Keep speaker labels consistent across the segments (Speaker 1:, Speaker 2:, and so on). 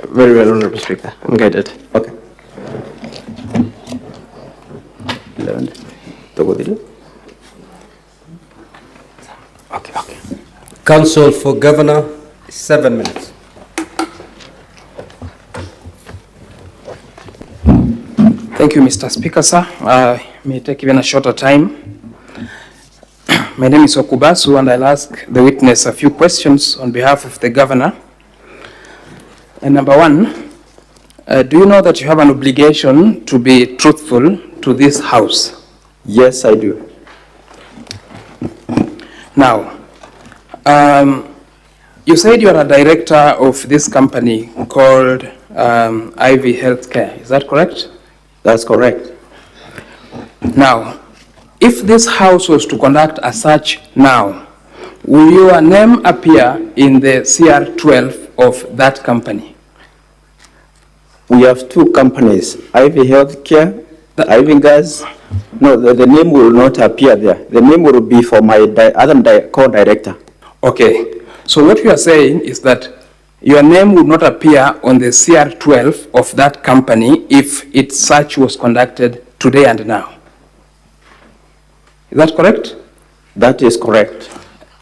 Speaker 1: Very well, Honorable Speaker. I'm guided.
Speaker 2: Okay. 11.
Speaker 3: Okay. Council for Governor, 7 minutes.
Speaker 4: Thank you, Mr. Speaker, sir. May take even a shorter time. My name is Okubasu, and I'll ask the witness a few questions on behalf of the governor. And number one, do you know that you have an obligation to be truthful to this house?
Speaker 2: Yes, I do.
Speaker 4: Now, you said you are a director of this company called IV Healthcare. Is that correct?
Speaker 2: That's correct.
Speaker 4: Now, if this house was to conduct a search now, will your name appear in the CR12 of that company?
Speaker 2: We have two companies, IV Healthcare, IV Gas. No, the name will not appear there. The name will be for my other co-director.
Speaker 4: Okay. So what you are saying is that your name would not appear on the CR12 of that company if its search was conducted today and now. Is that correct?
Speaker 2: That is correct.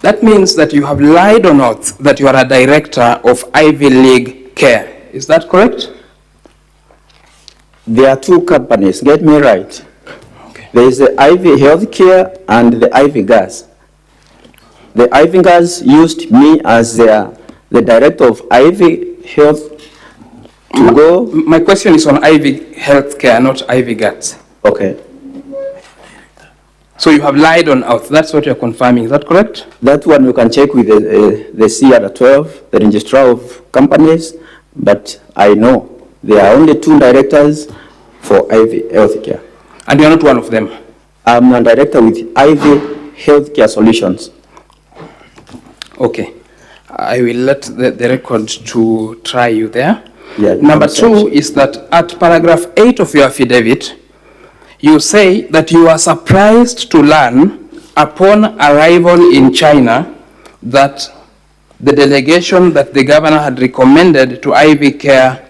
Speaker 4: That means that you have lied on oath that you are a director of Ivy League Care. Is that correct?
Speaker 2: There are two companies, get me right.
Speaker 4: Okay.
Speaker 2: There is the IV Healthcare and the IV Gas. The IV Gas used me as the director of IV Health to go.
Speaker 4: My question is on IV Healthcare, not IV Gas.
Speaker 2: Okay.
Speaker 4: So you have lied on oath. That's what you're confirming. Is that correct?
Speaker 2: That one you can check with the CR12, the registrar of companies, but I know there are only two directors for IV Healthcare.
Speaker 4: And you're not one of them?
Speaker 2: I'm a director with IV Healthcare Solutions.
Speaker 4: Okay. I will let the record to try you there.
Speaker 2: Yeah,
Speaker 4: Number two is that at paragraph 8 of your affidavit, you say that you are surprised to learn upon arrival in China that the delegation that the governor had recommended to IV Care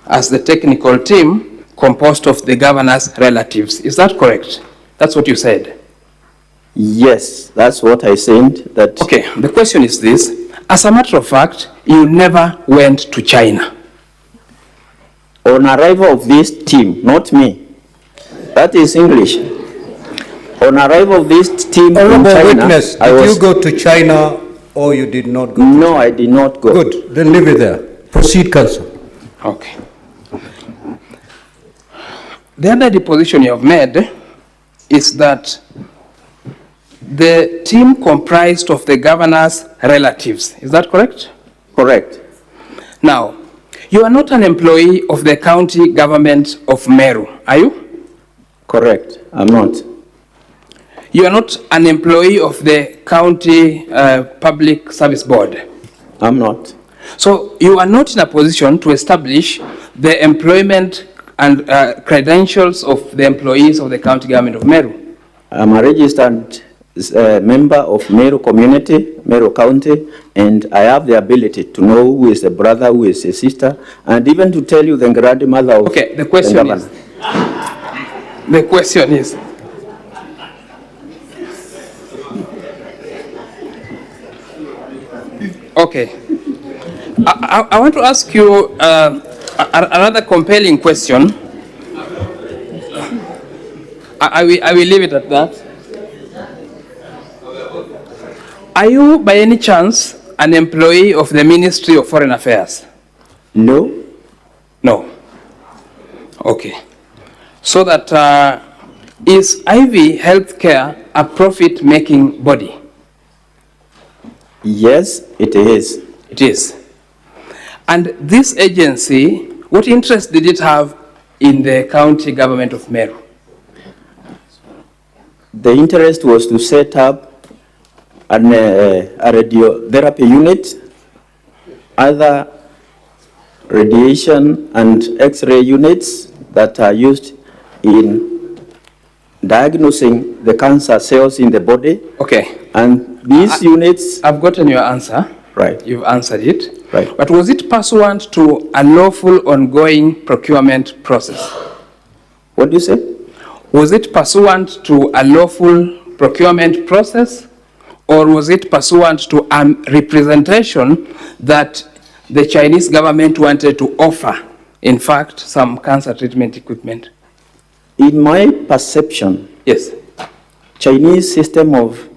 Speaker 4: as the technical team composed of the governor's relatives. Is that correct? That's what you said?
Speaker 2: Yes, that's what I said. That.
Speaker 4: Okay, the question is this. As a matter of fact, you never went to China.
Speaker 2: On arrival of this team, not me. That is English. On arrival of this team in China,
Speaker 3: witness, did you go to China or you did not go to China?
Speaker 2: No, I did not go.
Speaker 3: Good, then leave it there. Proceed, Council.
Speaker 4: Okay. The other deposition you have made is that the team comprised of the governor's relatives. Is that correct?
Speaker 2: Correct.
Speaker 4: Now, you are not an employee of the county government of Meru, are you?
Speaker 2: Correct. I'm not.
Speaker 4: You are not an employee of the county public service board?
Speaker 2: I'm not.
Speaker 4: So you are not in a position to establish the employment and credentials of the employees of the county government of Meru?
Speaker 2: I'm a registered member of Meru community, Meru County, and I have the ability to know who is a brother, who is a sister, and even to tell you the grandmother of
Speaker 4: the question is, the question is, okay, I want to ask you another compelling question. I will leave it at that. Are you, by any chance, an employee of the Ministry of Foreign Affairs?
Speaker 2: No.
Speaker 4: No. Okay. So that is IV Healthcare a profit-making body?
Speaker 2: Yes, it is.
Speaker 4: It is. And this agency, what interest did it have in the county government of Meru?
Speaker 2: The interest was to set up a radiotherapy unit, other radiation and X-ray units that are used in diagnosing the cancer cells in the body.
Speaker 4: Okay.
Speaker 2: And these units...
Speaker 4: I've gotten your answer.
Speaker 2: Right.
Speaker 4: You've answered it.
Speaker 2: Right.
Speaker 4: But was it pursuant to a lawful ongoing procurement process?
Speaker 2: What do you say?
Speaker 4: Was it pursuant to a lawful procurement process, or was it pursuant to a representation that the Chinese government wanted to offer, in fact, some cancer treatment equipment?
Speaker 2: In my perception,
Speaker 4: Yes.
Speaker 2: Chinese system of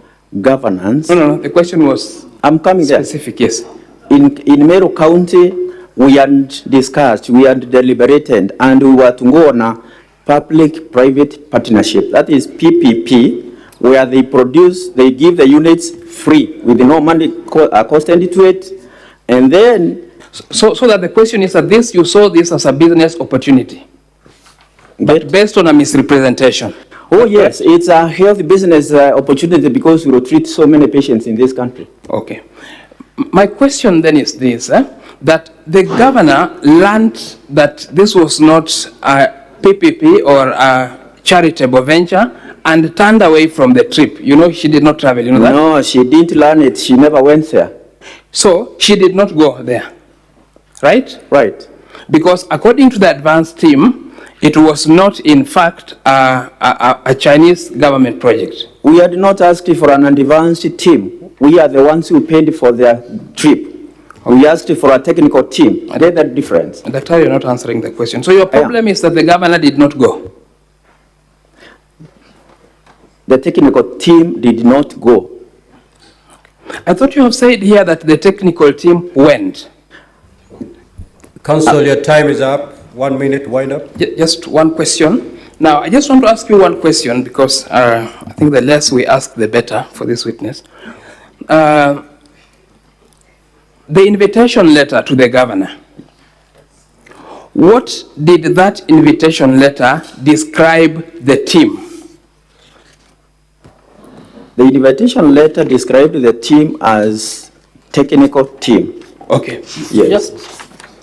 Speaker 2: governance.
Speaker 4: No, the question was
Speaker 2: I'm coming there.
Speaker 4: specific, yes.
Speaker 2: In Meru County, we had discussed, we had deliberated, and we were to go on a public-private partnership. That is PPP, where they give the units free with no money costed to it, and then.
Speaker 4: So that the question is that you saw this as a business opportunity, but based on a misrepresentation.
Speaker 2: Oh yes, it's a health business opportunity because we will treat so many patients in this country.
Speaker 4: Okay. My question then is this, that the governor learned that this was not a PPP or a charitable venture and turned away from the trip. You know, she did not travel, you know that?
Speaker 2: No, she didn't learn it. She never went there.
Speaker 4: So she did not go there, right?
Speaker 2: Right.
Speaker 4: Because according to the advance team, it was not, in fact, a Chinese government project.
Speaker 2: We had not asked for an advanced team. We are the ones who paid for their trip. Okay. We asked for a technical team. There's that difference.
Speaker 4: That's how you're not answering the question. So your problem is that the governor did not go.
Speaker 2: The technical team did not go.
Speaker 4: I thought you have said here that the technical team went.
Speaker 3: Council, your time is up. 1 minute, wind up.
Speaker 4: Just one question. Now, I just want to ask you one question because I think the less we ask, the better for this witness. The invitation letter to the governor, what did that invitation letter describe the team?
Speaker 2: The invitation letter described the team as technical team.
Speaker 4: Okay.
Speaker 2: Yes.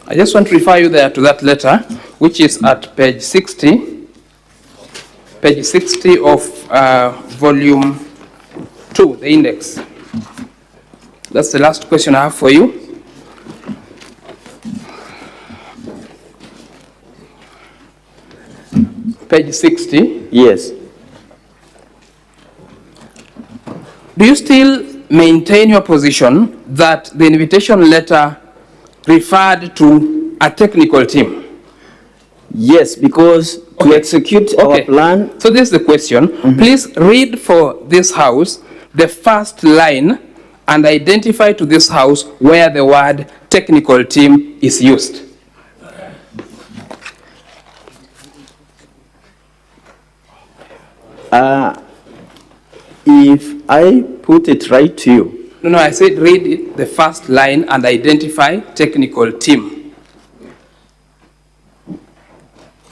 Speaker 4: I just want to refer you there to that letter, which is at page 60 of volume 2, the index. That's the last question I have for you. Page 60.
Speaker 2: Yes.
Speaker 4: Do you still maintain your position that the invitation letter referred to a technical team?
Speaker 2: Yes, because to execute our plan.
Speaker 4: So this is the question. Please read for this house the first line and identify to this house where the word technical team is used.
Speaker 2: If I put it right to you.
Speaker 4: No, I said read it, the first line and identify technical team.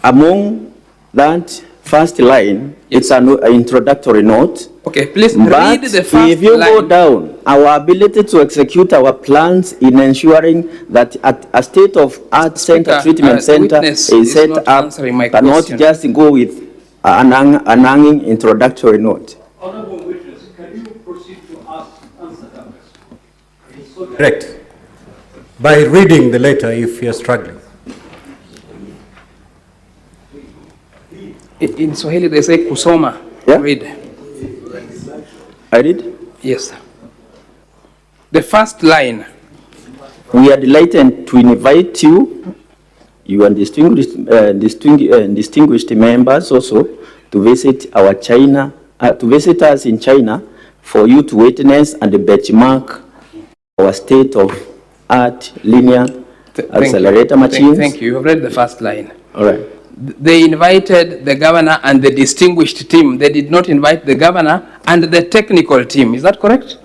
Speaker 2: Among that first line, it's an introductory note.
Speaker 4: Okay, please
Speaker 2: But
Speaker 4: read the first line.
Speaker 2: if you go down, our ability to execute our plans in ensuring that at a state-of-art center, treatment center is set up, cannot just go with an hanging introductory note.
Speaker 5: Honorable witness, can you proceed to answer that?
Speaker 3: Correct. By reading the letter if you're struggling.
Speaker 4: In Swahili they say kusoma.
Speaker 2: Yeah?
Speaker 4: Read.
Speaker 2: I did?
Speaker 4: Yes. The first line.
Speaker 2: We are delighted to invite you, you and distinguished members also, to visit our China, to visit us in China, for you to witness and benchmark our state-of-art linear accelerator machines.
Speaker 4: Thank you. You have read the first line.
Speaker 2: All right.
Speaker 4: They invited the governor and the distinguished team. They did not invite the governor and the technical team. Is that correct?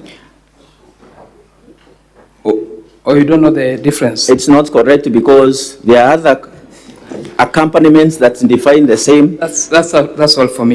Speaker 4: Or you don't know the difference?
Speaker 2: It's not correct because there are other accompaniments that define the same.
Speaker 4: That's all for me.